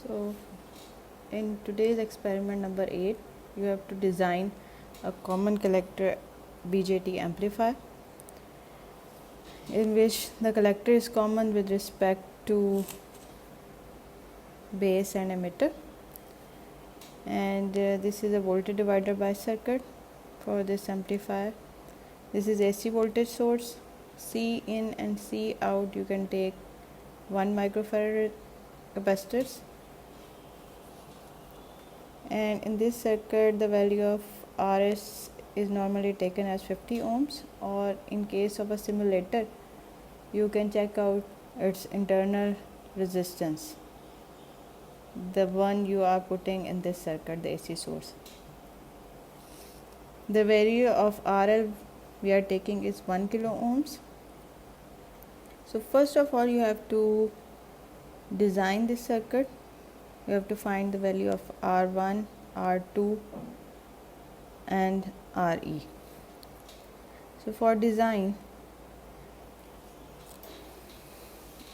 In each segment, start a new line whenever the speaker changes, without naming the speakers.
So in today's experiment number 8, you have to design a common collector BJT amplifier in which the collector is common with respect to base and emitter, and this is a voltage divider by circuit for this amplifier. This is AC voltage source. C in and C out, you can take 1 microfarad capacitors, and in this circuit the value of RS is normally taken as 50 ohms, or in case of a simulator you can check out its internal resistance, the one you are putting in this circuit, the AC source. The value of RL we are taking is 1 kilo ohms. So first of all, you have to design this circuit. You have to find the value of R1, R2 and RE. So for design,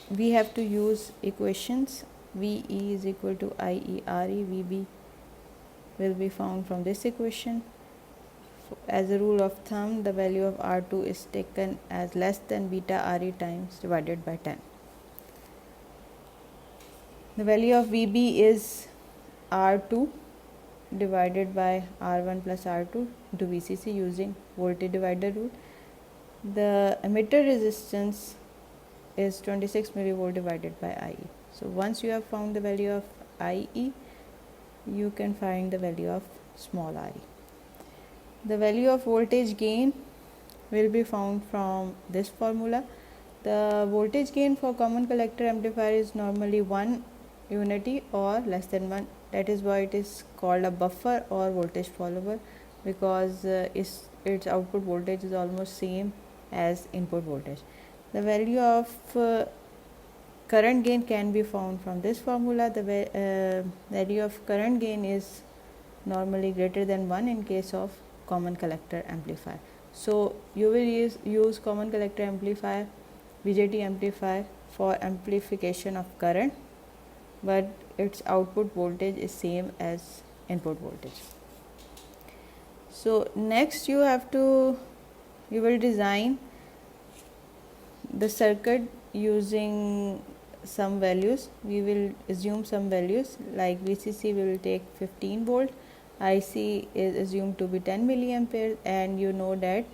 we have to use equations. VE is equal to IE RE. VB will be found from this equation. As a rule of thumb, the value of R2 is taken as less than beta RE times divided by 10. The value of VB is R2 divided by R1 plus R2 into VCC using voltage divider rule. The emitter resistance is 26 millivolt divided by IE. So once you have found the value of IE, you can find the value of small re. The value of voltage gain will be found from this formula. The voltage gain for common collector amplifier is normally 1 unity or less than 1. That is why it is called a buffer or voltage follower, because its output voltage is almost same as input voltage. The value of current gain can be found from this formula. The value of current gain is normally greater than 1 in case of common collector amplifier. So you will use common collector amplifier, BJT amplifier, for amplification of current, but its output voltage is same as input voltage. So next you will design the circuit using some values. We will assume some values like VCC we will take 15 volt, IC is assumed to be 10 milliampere, and you know that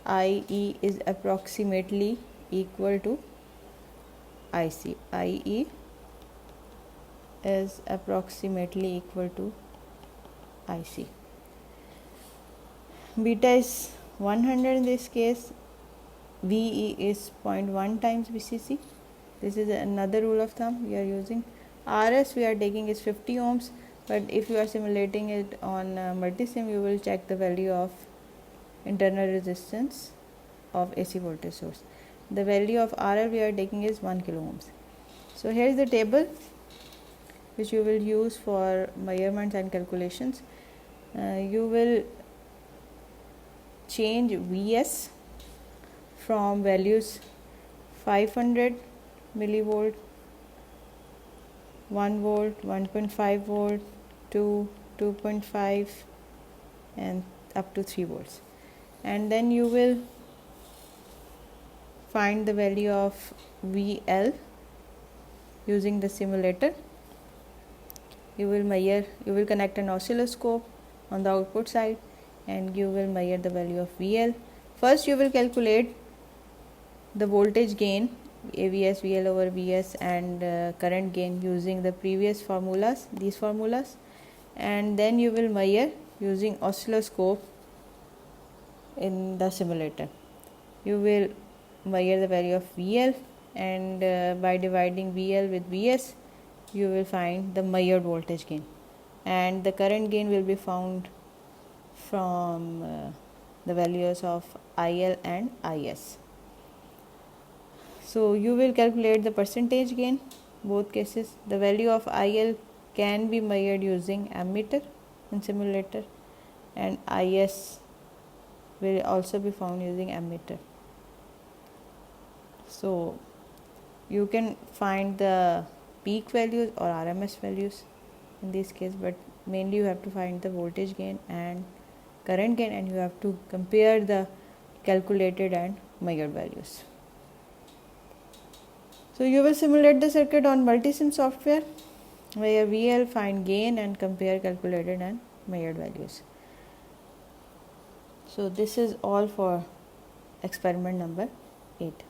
IE is approximately equal to IC. IE is approximately equal to IC. Beta is 100 in this case. VE is 0.1 times VCC. This is another rule of thumb we are using. RS we are taking is 50 ohms, but if you are simulating it on multisim, you will check the value of internal resistance of AC voltage source. The value of RL we are taking is 1 kilo ohms. So here is the table which you will use for measurements and calculations. You will change Vs from values 500 millivolt, 1 volt, 1.5 volt to 2.5 and up to 3 volts, and then you will find the value of VL using the simulator. You will connect an oscilloscope on the output side and you will measure the value of VL. First you will calculate the voltage gain AVS VL over VS and current gain using the previous formulas, these formulas, and then you will measure using oscilloscope in the simulator. You will measure the value of VL, and by dividing VL with VS you will find the measured voltage gain, and the current gain will be found from the values of IL and IS. So you will calculate the percentage gain, both cases. The value of IL can be measured using ammeter in simulator, and IS will also be found using ammeter. So you can find the peak values or RMS values in this case, but mainly you have to find the voltage gain and current gain, and you have to compare the calculated and measured values. So you will simulate the circuit on Multisim software, where we'll find gain and compare calculated and measured values. So this is all for experiment number 8.